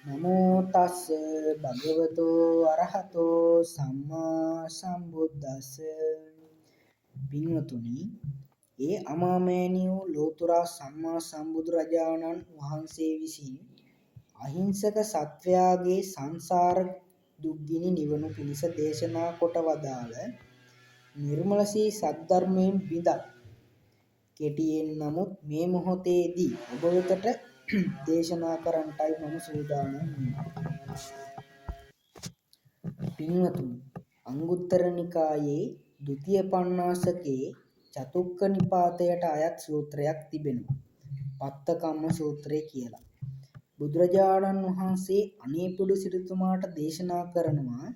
නමෝ තස්ස භගවතෝ අරහතෝ සම්මා සම්බුද්දස්ස. පින්වතුනි, ඒ අමාමෑණී වූ ලෝතුරා සම්මා සම්බුදුරජාණන් වහන්සේ විසින් අහිංසක සත්වයාගේ සංසාර දුක්ගිනි නිවනු පිණිස දේශනා කොට වදාළ නිර්මල සී සද්ධර්මයෙන් බිඳක් කෙටියෙන් නමුත් මේ මොහොතේදී ඔබ වෙතට දේශනා කරන්නටයි මම සූදානම් වුණේ. පින්වතුනි, අංගුත්තර නිකායේ ဒုတိ ය පඤ්ඤාසකේ චතුක්ක නිපාතයට අයත් සූත්‍රයක් තිබෙනවා. පත්තකම්ම සූත්‍රය කියලා. බුදුරජාණන් වහන්සේ අනේපිඬු සිටුතුමාට දේශනා කරනවා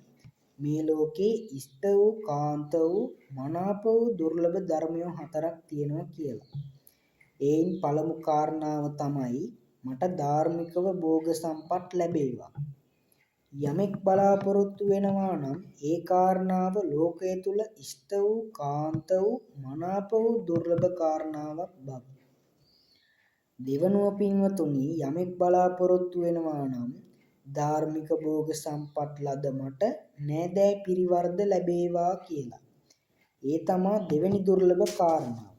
මේ ලෝකේ ඉෂ්ට වූ කාන්ත වූ මනාප වූ දුර්ලභ ධර්මයෝ 4ක් තියෙනවා කියලා. එයින් පළමු කාරණාව තමයි මට ධාර්මිකව භෝග සම්පත් ලැබේවා. යමෙක් බලාපොරොත්තු වෙනවා නම් ඒ කාරණාව ලෝකයේ තුල ඉෂ්ට වූ කාන්ත වූ මනාප වූ දුර්ලභ කාරණාවක් බව. දෙවනුව පින්වතුනි, යමෙක් බලාපොරොත්තු වෙනවා නම් ධාර්මික භෝග සම්පත් ලද මට නෑදෑ පිරිවර්ධ ලැබේවා කියලා. ඒ තමා දෙවෙනි දුර්ලභ කාරණාව.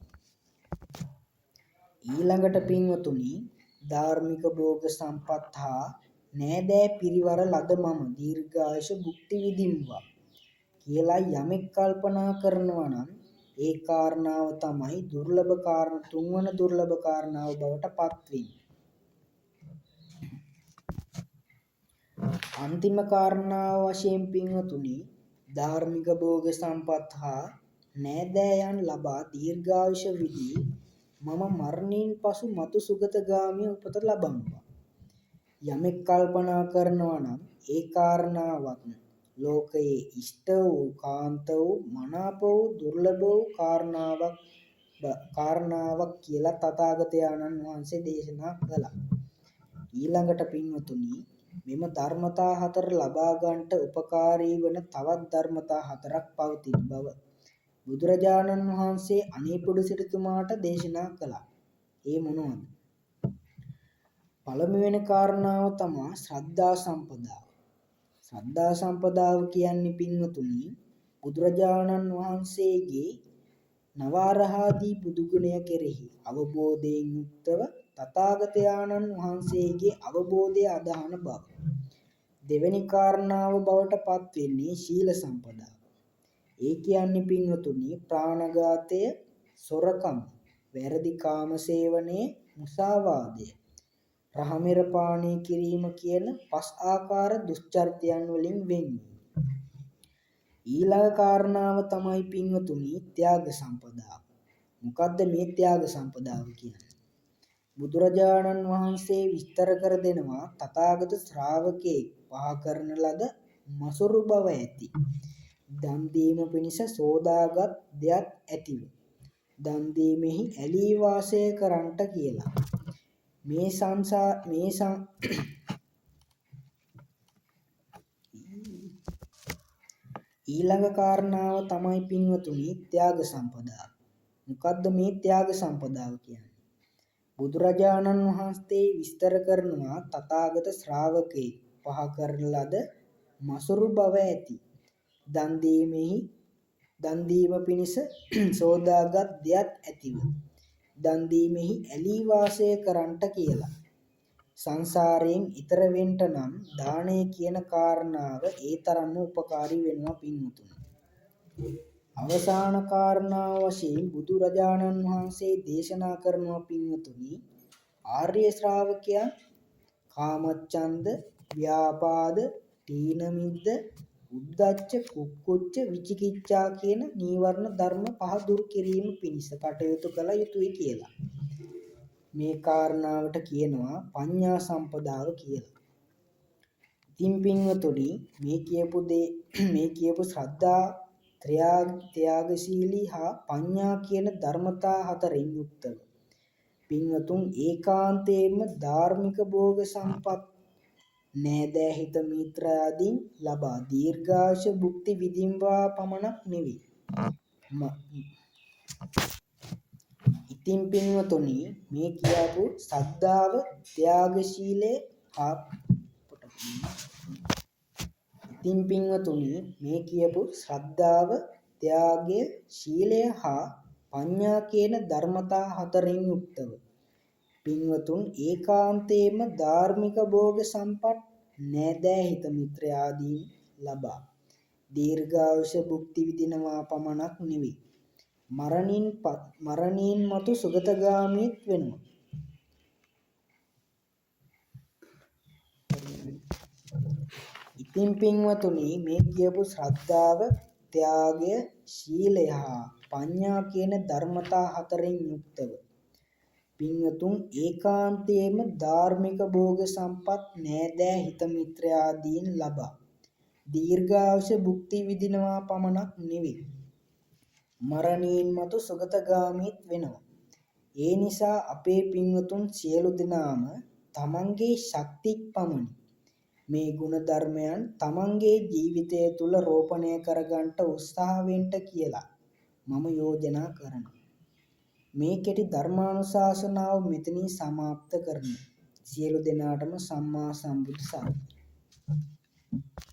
ඊළඟට පින්වතුනි, ධාර්මික භෝග සම්පත් හා නෑදෑ පිරිවර ලද මම දීර්ඝායුෂ භුක්ති විඳිම්වා කියලා යමෙක් කල්පනා කරනවා නම් ඒ කාරණාව තමයි දුර්ලභ කාරණා තුන්වන දුර්ලභ කාරණාව බවට පත් වෙන්නේ. අන්තිම කාරණාව වශයෙන් පින්වතුනි, ධාර්මික භෝග සම්පත් හා නෑදෑයන් ලබා දීර්ඝායුෂ විදී මම මරණින් පසු මතු සුගතගාමී උපත ලබම්වා. යමෙක් කල්පනා කරනවා නම් ඒ කාරණාවත් ලෝකයේ ඉෂ්ට වූ කාන්ත වූ මනාප වූ දුර්ලභ වූ කාරණාවක් කියලා තථාගතයන්න් වහන්සේ දේශනා කළා. ඊළඟට පින්වතුනි, මෙම ධර්මතා 4 ලබා ගන්නට උපකාරී වන තවත් ධර්මතා 4ක් පවතින බව බුදුරජාණන් වහන්සේ අනේපිඬු සිටුතුමාට දේශනා කළා. ඒ මොනවාද? පළමුවෙනි කාරණාව තමයි ශ්‍රද්ධා සම්පදාව. ශ්‍රද්ධා සම්පදාව කියන්නේ පින්වතුනි, බුදුරජාණන් වහන්සේගේ නවාරහාදී බුදුගුණය කෙරෙහි අවබෝධයෙන් යුක්තව තථාගතයන්න් වහන්සේගේ අවබෝධය අදහන බව. දෙවෙනි කාරණාව බවට පත් වෙන්නේ ශීල සම්පදාව. ඒ කියන්නේ පින්වතුනි, ප්‍රාණඝාතය, සොරකම, වැරදි කාම සේවනය, මුසාවාදය, රහමෙර පානය කිරීම කියන 5 ආකාර දුෂ්චරිතයන් වලින් වෙන්නේ. ඊළඟ කාරණාව තමයි පින්වතුනි ත්‍යාග සම්පදාව. මොකද්ද මේ ත්‍යාග සම්පදාව කියන්නේ? බුදුරජාණන් වහන්සේ විස්තර කර දෙනවා තථාගත ශ්‍රාවකෙක් පහ කරන ලද මසුරු බව ඇති. දන් දීම පිණිස සෝදාගත් දෙයක් ඇතිව දන් දීමෙහි ඇලී වාසය කරන්ට කියලා. ඊළඟ කාරණාව තමයි පින්වතුනි ත්‍යාග සම්පදාව. මොකද්ද මේ ත්‍යාග සම්පදාව කියන්නේ? බුදුරජාණන් වහන්සේ විස්තර කරනවා තථාගත ශ්‍රාවකෙක් පහ කරන ලද මසුරු බව ඇති. දන් දීම පිණිස සෝදාගත් දෙයක් ඇතිව දන් දීමෙහි ඇලී වාසය කරන්ට කියලා. සංසාරයෙන් ඈතර වෙන්න නම් දානය කියන කාරණාව ඒ තරම්ම උපකාරී වෙනවා පින්වතුනි. අවසාන කාරණාව වශයෙන් බුදුරජාණන් වහන්සේ දේශනා කරනවා පින්වතුනි, ආර්ය ශ්‍රාවකයන් කාමච්ඡන්ද, ව්‍යාපාද, තීන මිද්ද, උද්ධච්ච, කුක්කුච්ච, විචිකිච්ඡා කියන නීවරණ ධර්ම 5 දුරු කිරීම පිණිස කටයුතු කළ යුතුයි කියලා. මේ කාරණාවට කියනවා පඤ්ඤා සම්පදාව කියලා. ඉතින් පින්වතුනි, මේ කියපු ශ්‍රද්ධා, ත්‍යාගශීලී හා පඤ්ඤා කියන ධර්මතා 4න් යුක්තව පින්වතුන් ඒකාන්තයෙන්ම ධාර්මික භෝග සම්පත් නෑදෑ හිත මිත්‍රාදීන් ලබා දීර්ඝායුෂ භුක්ති විඳින්වා පමණක් නෙවෙයි. ඉතින් පින්වතුනි, මේ කියපු සද්ධාව, ත්‍යාගශීලය හා ඉතින් පින්වතුනි මේ කියපු ශ්‍රද්ධාව, ත්‍යාගය, ශීලය හා පඤ්ඤා කියන ධර්මතා හතරෙන් යුක්තව පින්වතුන් ඒකාන්තයෙන්ම ධාර්මික භෝග සම්පත් නෑදෑ හිත මිත්‍රාදීන් ලබා දීර්ඝායුෂ භුක්ති විඳිනවා පමණක් නෙවෙයි මරණින් මතු සුගතගාමීත් වෙනවා. ඉතින් පින්වතුනි මේ කියපු ශ්‍රද්ධාව, ත්‍යාගය, ශීලය හා පඤ්ඤා කියන ධර්මතා හතරෙන් යුක්තව පින්වතුන් ඒකාන්තයෙන්ම ධාර්මික භෝග සම්පත් නෑදෑ හිත මිත්‍රාදීන් ලබා දීර්ඝායුෂ භුක්ති විඳිනවා පමණක් නෙවෙයි මරණින් මතු සුගතගාමීත් වෙනවා. ඒ නිසා අපේ පින්වතුන් සියලු දෙනාම තමන්ගේ ශක්තික් පමණි මේ ගුණ ධර්මයන් තමන්ගේ ජීවිතය තුළ රෝපණය කරගන්න උත්සාහ වෙන්න කියලා මම යෝජනා කරනවා. මේ කෙටි ධර්මානුශාසනාව මෙතනින් සමාප්ත කරනවා. සියලු දෙනාටම සම්මා සම්බුදු සරණයි.